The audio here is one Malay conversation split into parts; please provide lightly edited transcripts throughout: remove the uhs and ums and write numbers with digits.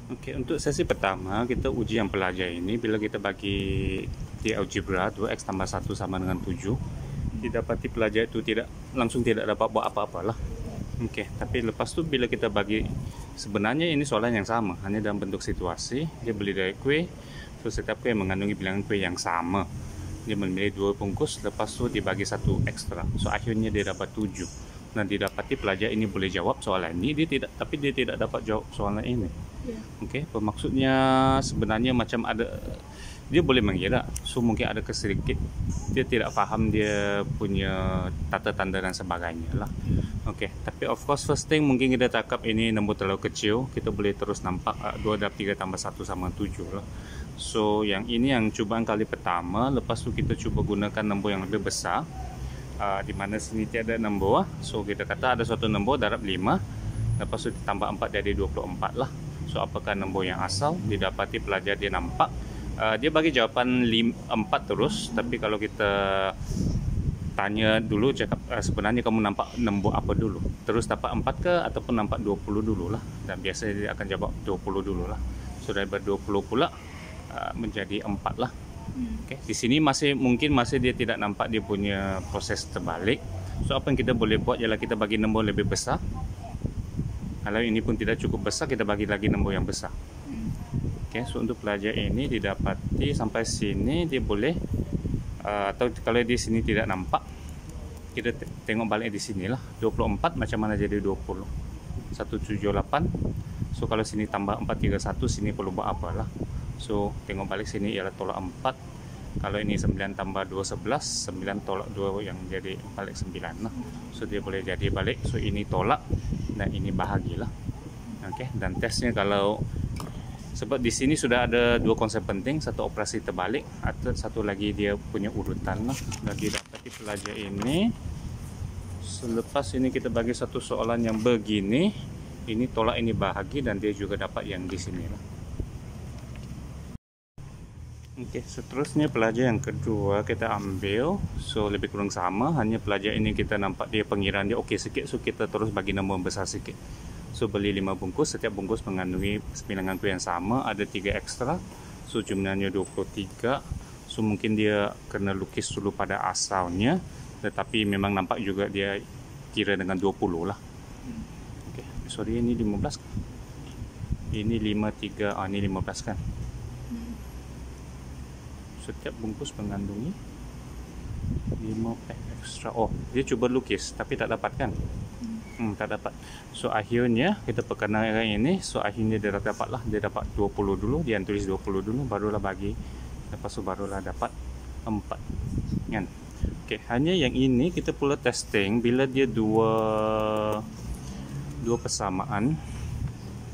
Oke, untuk sesi pertama kita uji yang pelajar ini. Bila kita bagi di algebra 2x tambah 1 sama dengan 7, didapati pelajar itu langsung tidak dapat buat apa-apalah. Oke, tapi lepas tu bila kita bagi, sebenarnya ini soalan yang sama, hanya dalam bentuk situasi. Dia beli dari kue, so setiap kue mengandungi bilangan kue yang sama. Dia memilih 2 bungkus, lepas tu dibagi 1 ekstra. So akhirnya dia dapat 7. Dan didapati pelajar ini boleh jawab soalan ini, tapi dia tidak dapat jawab soalan ini. Oke, bermaksudnya sebenarnya macam ada, dia boleh mengira, so mungkin ada kesedikit dia tidak faham dia punya tata tanda dan sebagainya lah. Oke, tapi of course first thing mungkin kita cakap ini nombor terlalu kecil, kita boleh terus nampak 2 dan 3 tambah 1 sama 7 lah. So yang ini yang cubaan kali pertama, lepas tu kita cuba gunakan nombor yang lebih besar, di mana sini tiada nombor, so kita kata ada suatu nombor darab 5, lepas tu ditambah 4 jadi 24 lah. So apakah nombor yang asal? Didapati pelajar dia nampak, dia bagi jawapan 4 terus, tapi kalau kita tanya dulu, cakap sebenarnya kamu nampak nombor apa dulu, terus dapat 4 ke ataupun nampak 20 dulu lah, dan biasanya dia akan jawab 20 dulu lah. So daripada 20 pula menjadi 4 lah. Okay. Di sini mungkin masih dia tidak nampak dia punya proses terbalik. So apa yang kita boleh buat ialah kita bagi nombor lebih besar. Kalau ini pun tidak cukup besar, kita bagi lagi nombor yang besar. Okay, so untuk pelajar ini didapati sampai sini dia boleh, atau kalau di sini tidak nampak, kita tengok balik di sini lah. 24 macam mana jadi 20? 178. So kalau sini tambah 431, sini perlu buat apa lah? So tengok balik sini ialah tolak 4. Kalau ini 9 tambah 2 11, 9 tolak 2 yang jadi balik 9 lah. So dia boleh jadi balik. So ini tolak dan ini bahagilah. Oke, dan tesnya kalau sebab di sini sudah ada 2 konsep penting, satu operasi terbalik atau satu lagi dia punya urutan lah. Dan didapati pelajar ini selepas ini kita bagi satu soalan yang begini, ini tolak ini bahagi dan dia juga dapat yang di sini lah. Oke, seterusnya pelajar yang kedua kita ambil, so lebih kurang sama, hanya pelajar ini kita nampak dia pengiraan dia okey sikit, so kita terus bagi nombor besar sikit. So beli 5 bungkus, setiap bungkus mengandungi bilangan kue yang sama, ada 3 ekstra, so jumlahnya 23. So mungkin dia kena lukis dulu pada asalnya, tetapi memang nampak juga dia kira dengan 20 lah. Oke, sorry ini 15 kan? Ini 53, ini 15 kan? Setiap bungkus mengandungi 5 pack ekstra. Oh, dia cuba lukis tapi tak dapat kan? Tak dapat. So akhirnya kita perkenalkan ini. So akhirnya dia dapat lah. Dia dapat 20 dulu. Dia tulis 20 dulu, barulah bagi. Lepas tu barulah dapat 4 kan? Okay, hanya yang ini kita pula testing bila dia dua persamaan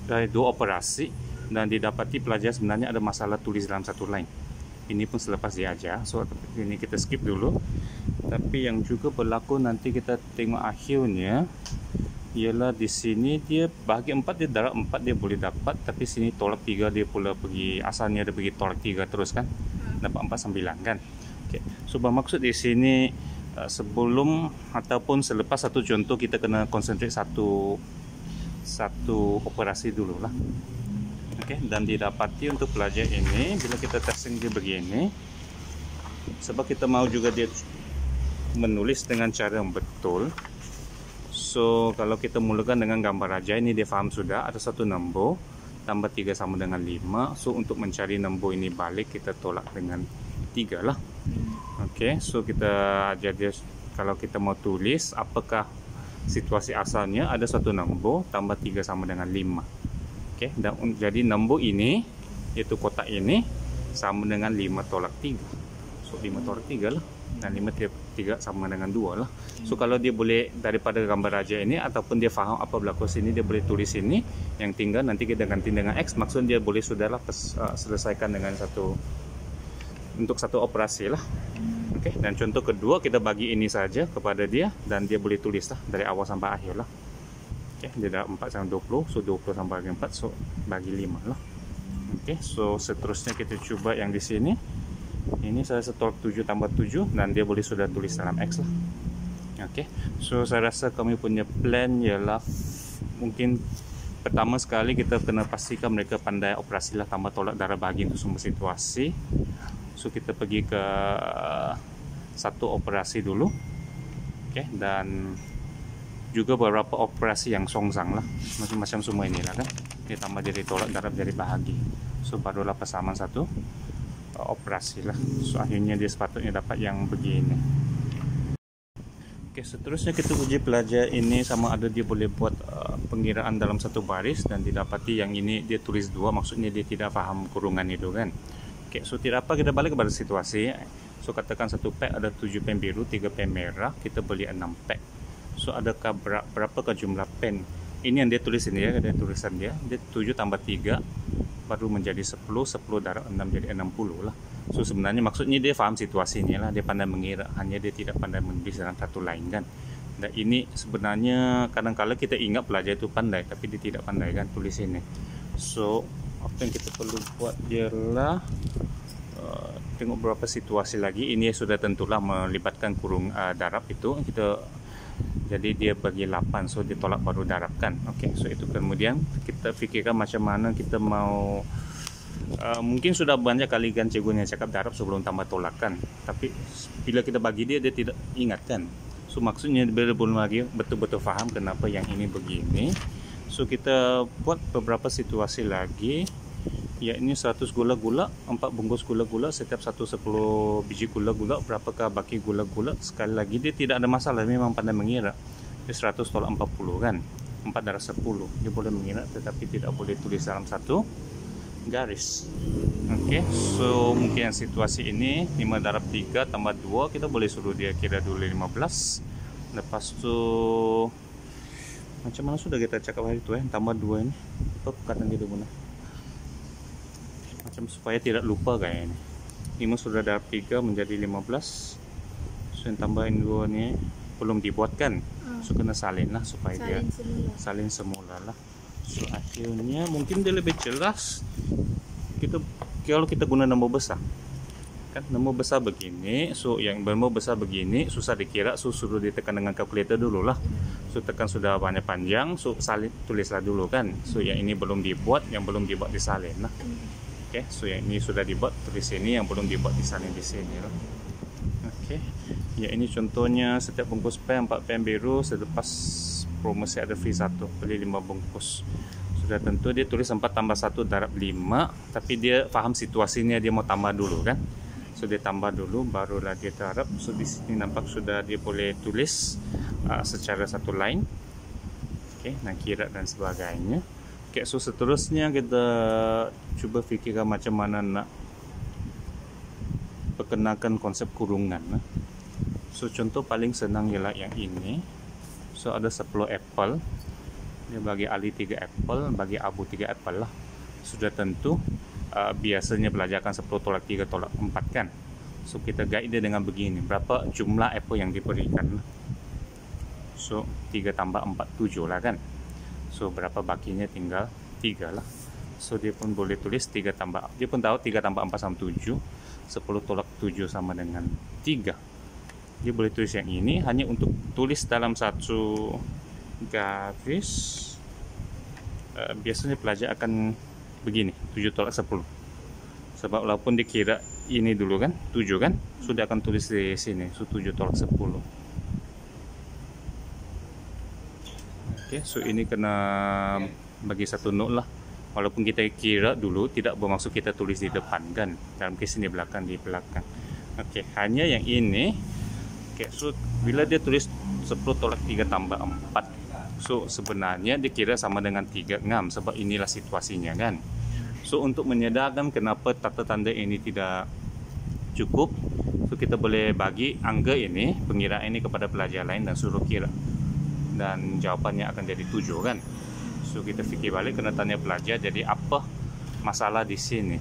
dari 2 operasi dan didapati pelajar sebenarnya ada masalah tulis dalam satu line. Ini pun selepas diajar, so ini kita skip dulu. Tapi yang juga berlaku nanti kita tengok akhirnya ialah di sini dia bahagi 4, dia darab 4 dia boleh dapat, tapi sini tolak 3 dia pula pergi, asalnya dia pergi tolak 3 terus kan, dapat 4 9 kan. Okay. So bermaksud di sini sebelum ataupun selepas satu contoh kita kena konsentrate satu operasi dulu lah. Oke, dan didapati untuk pelajar ini bila kita testing dia begini, sebab kita mau juga dia menulis dengan cara yang betul. So kalau kita mulakan dengan gambar aja, ini dia faham sudah ada satu nombor tambah 3 sama dengan 5. So untuk mencari nombor ini balik, kita tolak dengan 3 lah. Oke, so kita ajar dia kalau kita mau tulis apakah situasi asalnya ada satu nombor tambah 3 sama dengan 5. Okay, dan jadi nombor ini, iaitu kotak ini sama dengan 5 tolak 3. So 5 tolak 3 lah, dan 5 3 sama dengan 2 lah. So kalau dia boleh daripada gambar raja ini, ataupun dia faham apa berlaku sini, dia boleh tulis ini. Yang tinggal nanti kita ganti dengan X, maksud dia boleh sudahlah selesaikan dengan untuk satu operasi lah. Oke, dan contoh kedua kita bagi ini saja kepada dia dan dia boleh tulis lah dari awal sampai akhir lah. Dia dah 4 sama 20, so 20 sama bagi 4, so bagi 5 lah. Oke, so seterusnya kita coba yang di sini. Ini saya tolak 7 tambah 7 dan dia boleh sudah tulis dalam X lah. Oke, so saya rasa kami punya plan ialah mungkin pertama sekali kita kena pastikan mereka pandai operasi lah tambah tolak darah bahagi untuk semua situasi. So kita pergi ke satu operasi dulu, oke, dan juga beberapa operasi yang songsang lah, macam-macam semua inilah kan, ditambah jadi tolak darah dari bahagi. So barulah pasaman satu operasi lah. So akhirnya dia sepatutnya dapat yang begini. Oke, seterusnya kita uji pelajar ini sama ada dia boleh buat pengiraan dalam satu baris dan didapati yang ini dia tulis 2, maksudnya dia tidak paham kurungan itu kan. Oke, so tidak apa, kita balik kepada situasi. So katakan satu pack ada 7 pen biru, 3 pen merah, kita beli 6 pack. So adakah berapakah jumlah pen? Ini yang dia tulis ini ya, ada tulisan dia 7 tambah 3 baru menjadi 10, 10 darab 6 jadi 60 lah. So sebenarnya maksudnya dia paham situasinya lah, dia pandai mengira, hanya dia tidak pandai menulis dalam satu line kan. Dan ini sebenarnya kadang-kala kita ingat pelajar itu pandai, tapi dia tidak pandai kan tulis ini. So apa yang kita perlu buat ialah tengok beberapa situasi lagi. Ini sudah tentulah melibatkan kurung darab itu, kita jadi dia bagi 8, so dia tolak baru darabkan. Oke, so itu kemudian kita fikirkan macam mana kita mau. Mungkin sudah banyak kali kan cikgunya cakap darab sebelum tambah tolakan, tapi bila kita bagi dia tidak ingat kan. So maksudnya belum lagi betul-betul faham kenapa yang ini begini. So kita buat beberapa situasi lagi, ya ini 100 gula-gula, 4 bungkus gula-gula, setiap 10 biji gula-gula, berapakah baki gula-gula. Sekali lagi dia tidak ada masalah, memang pandai mengira. Dia 100 tolak 40 kan, 4 darab 10 dia boleh mengira, tetapi tidak boleh tulis dalam satu garis. Oke, so mungkin yang situasi ini 5 darab 3 tambah 2, kita boleh suruh dia kira dulu 15. Lepas tu macam mana sudah kita cakap hari itu tambah 2 ini apa perkataan dia guna macam supaya tidak lupa kayak ini. 5 sudah darab 3 menjadi 15. So yang tambahin 2 ni belum dibuatkan, so kena salin lah supaya dia salin semula lah. So akhirnya mungkin dia lebih jelas. Kalau kita guna nombor besar kan, nombor besar begini, so yang nombor besar begini susah dikira, so suruh ditekan dengan kalkulator dulu lah. So tekan sudah banyak panjang, so salin tulislah dulu kan. So yang ini belum dibuat, yang belum dibuat disalin lah. Oke, so yang ini sudah dibuat tulis ini, yang belum dibuat disalin di sini lah. Oke, ya ini contohnya setiap bungkus pen 4 pen biru, selepas promosi ada free 1, beli 5 bungkus. Sudah tentu dia tulis 4 tambah 1 darab 5, tapi dia faham situasinya, dia mau tambah dulu kan. So dia tambah dulu barulah dia darab. So di sini nampak sudah dia boleh tulis secara satu line. Oke, nak kira dan sebagainya. Oke, so seterusnya kita coba fikirkan macam mana nak perkenalkan konsep kurungan. So contoh paling senang ialah yang ini. So ada 10 apple, dia bagi Ali 3 apple, bagi Abu 3 apple lah. Sudah tentu biasanya belajarkan 10 tolak 3 tolak 4 kan. So kita guide dia dengan begini, berapa jumlah apple yang diberikan. So 3 tambah 4 7 lah kan. So berapa bakinya, tinggal 3 lah. So dia pun boleh tulis 3 tambah, dia pun tahu 3 tambah 4 sama 7, 10 tolak 7 sama dengan 3. Dia boleh tulis yang ini hanya untuk tulis dalam satu garis. Biasanya pelajar akan begini, 7 tolak 10. Sebab walaupun dikira ini dulu kan 7 kan, sudah akan tulis di sini, so 7 tolak 10. Oke, so ini kena bagi satu note lah. Walaupun kita kira dulu, tidak bermaksud kita tulis di depan kan, dalam kes ini belakang, di belakang. Oke, hanya yang ini. Oke, so bila dia tulis 10 tolak 3 tambah 4, so sebenarnya dikira sama dengan 3 ngam, sebab inilah situasinya kan. So untuk menyedarkan kenapa tata tanda ini tidak cukup, so kita boleh bagi angka ini, pengiraan ini kepada pelajar lain dan suruh kira, dan jawabannya akan jadi 7 kan. So kita fikir balik, kena tanya pelajar, jadi apa masalah di sini.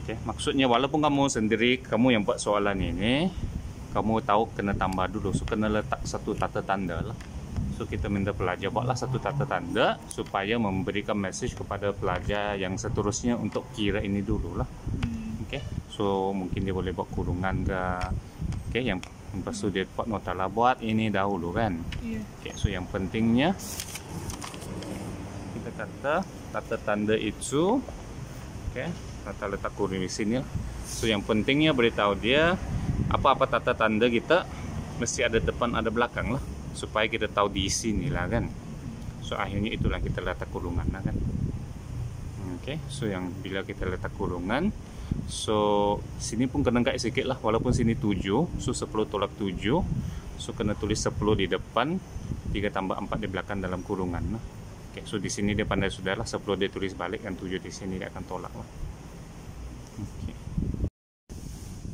Oke, maksudnya walaupun kamu sendiri, kamu yang buat soalan ini, kamu tahu kena tambah dulu, so kena letak satu tata tanda lah. So kita minta pelajar buatlah satu tata tanda supaya memberikan message kepada pelajar yang seterusnya untuk kira ini dulu lah. Oke, so mungkin dia boleh buat kurungan ke. Oke, yang lepas tu dia buat nota lah, buat ini dahulu kan. Oke, so yang pentingnya kata tata tanda itu. Oke, tata letak kurung di sini. So yang pentingnya beritahu dia apa-apa tata tanda kita mesti ada depan ada belakang lah, supaya kita tahu di sini lah kan. So akhirnya itulah kita letak kurungan lah kan. Oke, so yang bila kita letak kurungan, so sini pun kena angkat sedikit lah, walaupun sini 7, so 10 tolak 7, so kena tulis 10 di depan, 3 tambah 4 di belakang dalam kurungan lah. Oke, so di sini dia pandai sudah lah, 10 dia tulis balik dan 7 di sini dia akan tolak lah.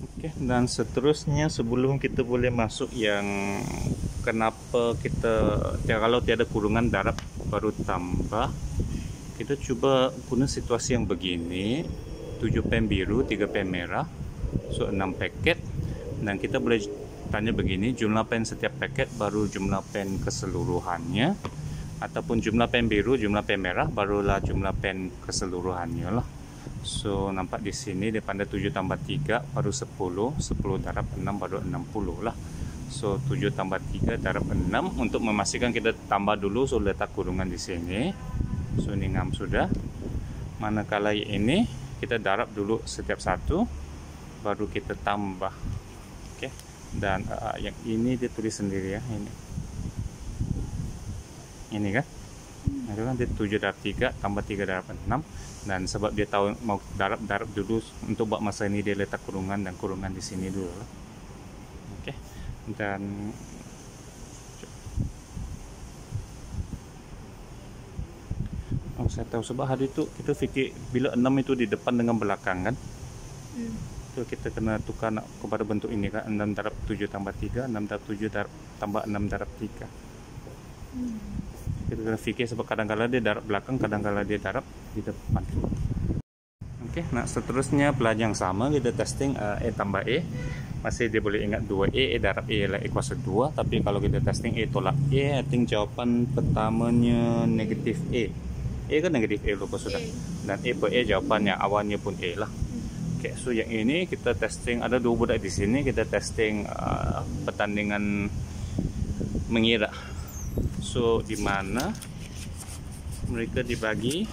Oke, dan seterusnya sebelum kita boleh masuk yang kenapa kita kalau tiada kurungan darab baru tambah, kita coba guna situasi yang begini, 7 pen biru, 3 pen merah, so 6 paket, dan kita boleh tanya begini, jumlah pen setiap paket baru jumlah pen keseluruhannya, ataupun jumlah pen biru, jumlah pen merah barulah jumlah pen keseluruhannya lah. So nampak di sini dia pandai 7 tambah 3 baru 10, 10 darab 6 baru 60 lah. So 7 tambah 3 darab 6, untuk memastikan kita tambah dulu, so letak kurungan di sini. So ini 6 sudah. Manakala ini kita darab dulu setiap satu, baru kita tambah. Oke. Dan yang ini dia tulis sendiri ya, ini kan. Itu kan dia 7 darab 3 tambah 3 darab 6, dan sebab dia tahu mau darab dulu, untuk buat masa ini dia letak kurungan dan kurungan di sini dulu lah. Oke. Dan saya tahu sebab hari itu kita fikir bila 6 itu di depan dengan belakang kan. So kita kena tukar kepada bentuk ini kan, 6 darab 7 tambah 3, 6 darab 7 tambah 6 darab 3. Kita kena fikir sebab kadang-kadang dia darab belakang, kadang-kadang dia darab di depan. Oke, nah seterusnya pelajaran yang sama, kita testing E tambah E. Masih dia boleh ingat 2E, E darab E adalah E kuasa 2. Tapi kalau kita testing E tolak E, I think jawapan pertamanya negatif E. E kan negatif E lupa sudah. Dan E per E jawapannya awalnya pun E lah. Oke, so yang ini kita testing, ada 2 budak di sini, kita testing pertandingan mengira. So di mana mereka dibagi,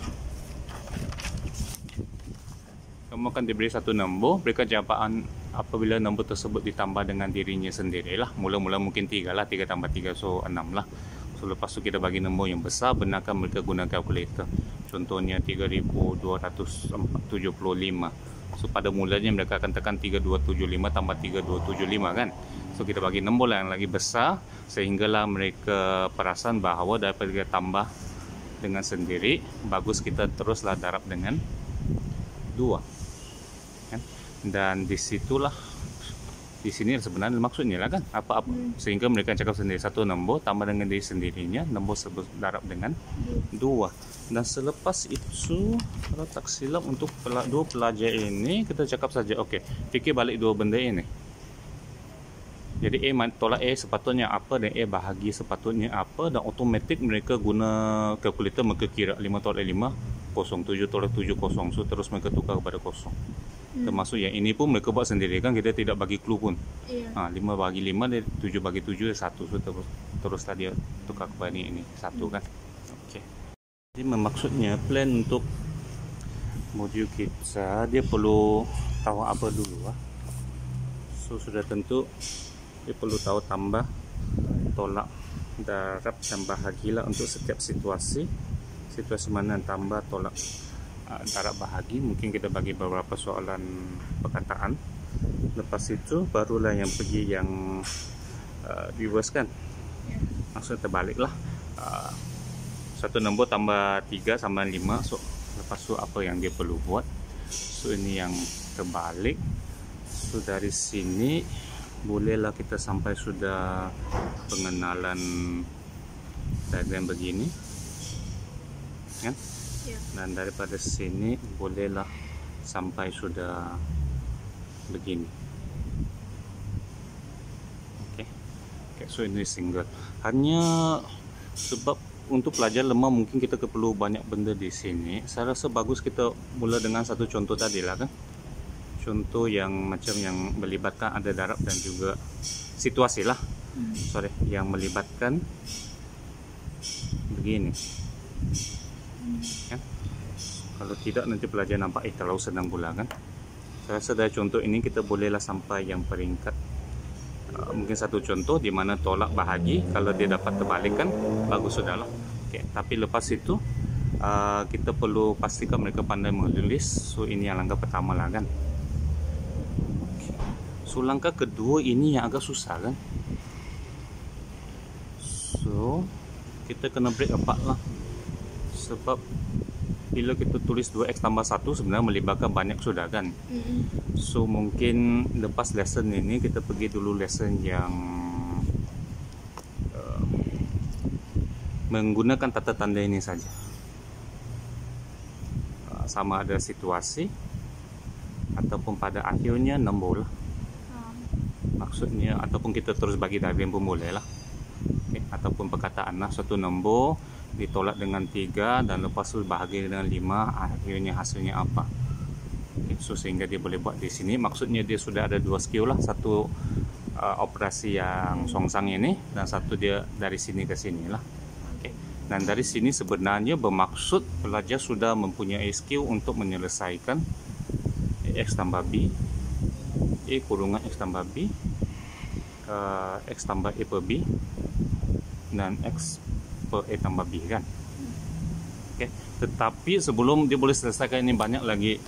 kamu akan diberi satu nombor, mereka jawapan apabila nombor tersebut ditambah dengan dirinya sendirilah. Mula-mula mungkin 3 lah, 3 tambah 3 so 6 lah. So lepas tu kita bagi nombor yang besar, benarkan mereka guna kalkulator. Contohnya 3275. So pada mulanya mereka akan tekan 3275 tambah 3275 kan. So kita bagi nombor yang lagi besar, sehinggalah mereka perasan bahawa daripada kita tambah dengan sendiri, bagus kita teruslah darab dengan 2 kan? Dan disitulah, di sini sebenarnya maksudnya lah kan, apa-apa sehingga mereka cakap sendiri, satu nombor tambah dengan diri sendirinya, nombor sebut darab dengan 2. Dan selepas itu, kalau tak silap untuk 2 pelajar ini, kita cakap saja, okey, fikir balik 2 benda ini. Jadi A tolak A sepatutnya apa, dan A bahagi sepatutnya apa, dan automatik mereka guna kalkulator, mereka kira 5 tolak 5 kosong, 7 tolak 7 kosong, so terus mereka tukar kepada kosong. Termasuk yang ini pun mereka buat sendiri kan, kita tidak bagi clue pun. 5 bagi 5 dia 7 bagi 7 1, so teruslah dia tukar kepada ini 1 kan. Okey. Jadi maksudnya plan untuk modul kita, dia perlu tahu apa dulu lah. So sudah tentu dia perlu tahu tambah, tolak, darab dan bahagilah untuk setiap situasi. Situasi mana tambah, tolak, darab, bahagi. Mungkin kita bagi beberapa soalan perkataan. Lepas itu barulah yang pergi yang reverse kan. Maksudnya terbalik lah. Satu nombor tambah 3 sama 5. So lepas itu apa yang dia perlu buat. So ini yang terbalik. So dari sini bolehlah kita sampai sudah pengenalan diagram begini kan? Dan daripada sini bolehlah sampai sudah begini. Oke, so ini single. Hanya sebab untuk pelajar lemah mungkin kita perlu banyak benda di sini. Saya rasa bagus kita mula dengan satu contoh tadi lah kan. Contoh yang macam yang melibatkan ada darab dan juga situasi lah. Yang melibatkan begini. kan? Kalau tidak nanti pelajar nampak terlalu senang pula kan. Saya rasa dari contoh ini kita bolehlah sampai yang peringkat mungkin satu contoh di mana tolak bahagi. Kalau dia dapat terbalikan, bagus sudah lah. Okay. Tapi lepas itu kita perlu pastikan mereka pandai menulis. So ini yang langkah pertama lah kan. Okay. So langkah kedua ini yang agak susah kan. So kita kena break apart lah. Sebab bila kita tulis 2x tambah 1 sebenarnya melibatkan banyak sudah kan. So mungkin lepas lesson ini kita pergi dulu lesson yang menggunakan tata tanda ini saja. Sama ada situasi ataupun pada akhirnya nombor lah. Maksudnya ataupun kita terus bagi dari yang pun boleh lah. Okay. Ataupun perkataan lah, suatu nombor ditolak dengan 3 dan lepas tu bahagi dengan 5, akhirnya hasilnya apa. Okay, so sehingga dia boleh buat di sini. Maksudnya dia sudah ada 2 skill lah, satu operasi yang songsang ini dan satu dia dari sini ke sini lah. Okay. Dan dari sini sebenarnya bermaksud pelajar sudah mempunyai skill untuk menyelesaikan x tambah b, e kurungan x tambah b, x tambah e per b dan x per A tambah B kan. Okay. Tetapi sebelum dia boleh selesaikan ini banyak lagi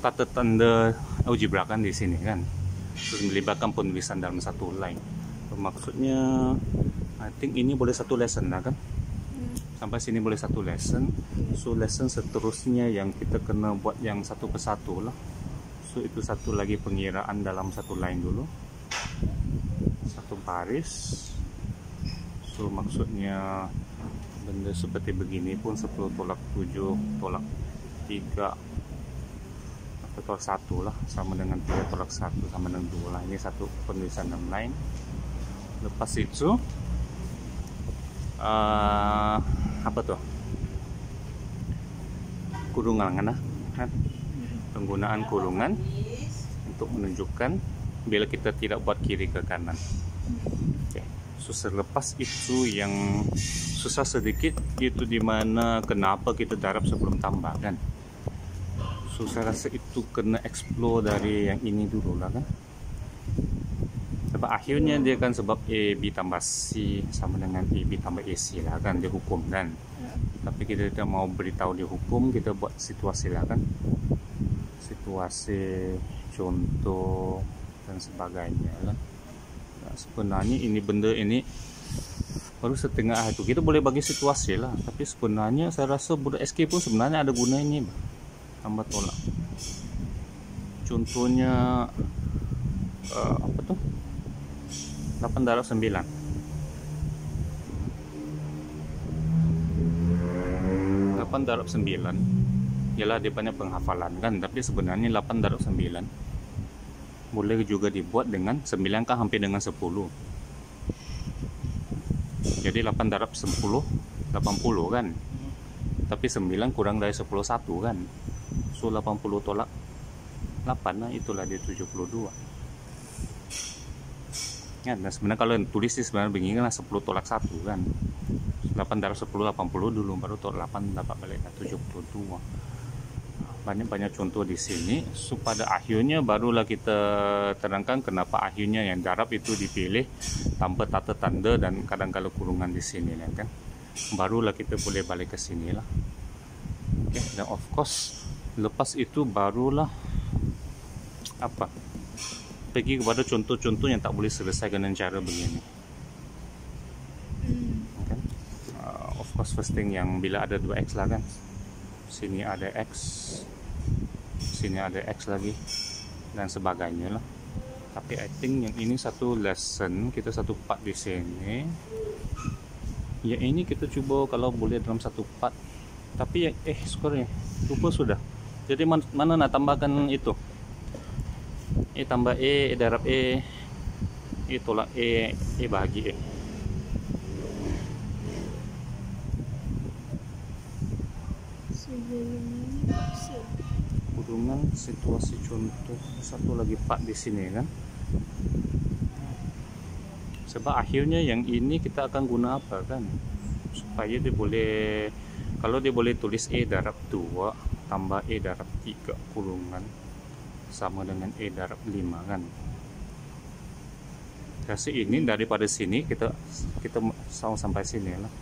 tata tanda algebra kan di sini kan. Terus melibatkan penulisan dalam satu line. Maksudnya I think ini boleh satu lesson lah kan. Sampai sini boleh satu lesson. So lesson seterusnya yang kita kena buat yang satu persatu lah. So itu satu lagi pengiraan dalam satu line dulu. Satu baris. So maksudnya benda seperti begini pun 10 tolak 7 tolak 3 atau tolak 1 lah, sama dengan 3 tolak 1 sama dengan 2 lah. Ini satu penulisan dalam line. Lepas itu apa tuh, kurungan kan, penggunaan kurungan untuk menunjukkan bila kita tidak buat kiri ke kanan. Okay. So selepas itu yang susah sedikit itu dimana kenapa kita darab sebelum tambah kan. So saya rasa itu kena explore dari yang ini dulu lah kan. Sebab akhirnya dia kan sebab A B tambah C sama dengan A B tambah AC lah kan, dia hukum kan. Tapi kita tidak mau beritahu dia hukum, kita buat situasi lah kan. Situasi, contoh dan sebagainya lah. Nah, sebenarnya ini benda ini baru setengah itu kita boleh bagi situasi lah, tapi sebenarnya saya rasa budak SK pun sebenarnya ada gunanya tambah tolak. Contohnya apa tuh, 8 darab 9. 8 darab 9 ialah dia banyak penghafalan kan, tapi sebenarnya 8 darab 9 boleh juga dibuat dengan 9 kan hampir dengan 10. Jadi 8 darab 10 80 kan. Tapi 9 kurang dari 10 1 kan. So 80 tolak 8 lah, itulah dia 72. Ya, nah sebenarnya kalau tulis sih sebenarnya begini kan 10 tolak 1 kan. 8 darab 10 80 dulu, baru tolak 8 dapat balik 72. Banyak-banyak contoh di sini. So pada akhirnya barulah kita terangkan kenapa akhirnya yang darab itu dipilih tanpa tata tanda dan kadang-kadang kurungan di sini kan. Barulah kita boleh balik ke sini lah. Okay. Dan of course lepas itu barulah apa, pergi kepada contoh-contoh yang tak boleh selesai dengan cara begini. Okay. Of course first thing yang bila ada 2x lah kan, sini ada x, sini ada x lagi dan sebagainya lah. Tapi I think yang ini satu lesson, kita satu part di sini. Ya ini kita cuba kalau boleh dalam satu part. Tapi ya skornya lupa sudah. Jadi mana nak tambahkan itu? E tambah E darab E tolak E bahagi E. Kurungan situasi contoh satu lagi part di sini kan. Sebab akhirnya yang ini kita akan guna apa kan, supaya dia boleh Kalau dia boleh tulis E darab 2 tambah E darab 3 kurungan sama dengan E darab 5 kan. Kasih ini daripada sini kita sampai sini lah.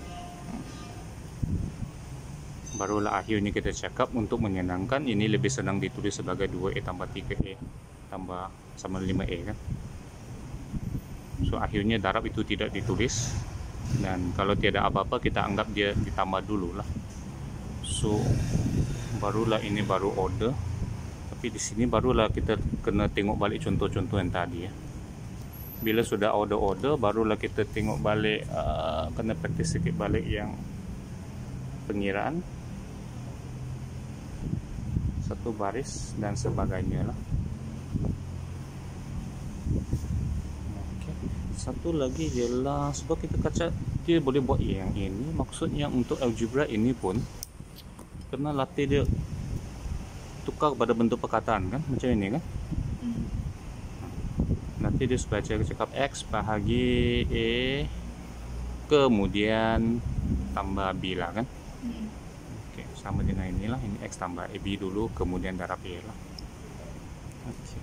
Barulah akhirnya kita cakap untuk menyenangkan ini lebih senang ditulis sebagai 2E tambah 3E tambah sama 5E kan. So akhirnya darab itu tidak ditulis, dan kalau tiada apa-apa kita anggap dia ditambah dulu lah. So barulah ini baru order, tapi di sini barulah kita kena tengok balik contoh-contoh yang tadi ya. Bila sudah order barulah kita tengok balik, kena praktis sikit balik yang pengiraan satu baris dan sebagainya lah. Okay. Satu lagi ialah sebab kita kaca dia boleh buat yang ini, maksudnya untuk algebra ini pun kena latih dia tukar pada bentuk perkataan kan, macam ini kan. Nanti dia supaya cakap X bahagi E kemudian tambah B lah kan. Oke, sama dengan inilah, ini X tambah AB dulu kemudian darab E lah. Oke.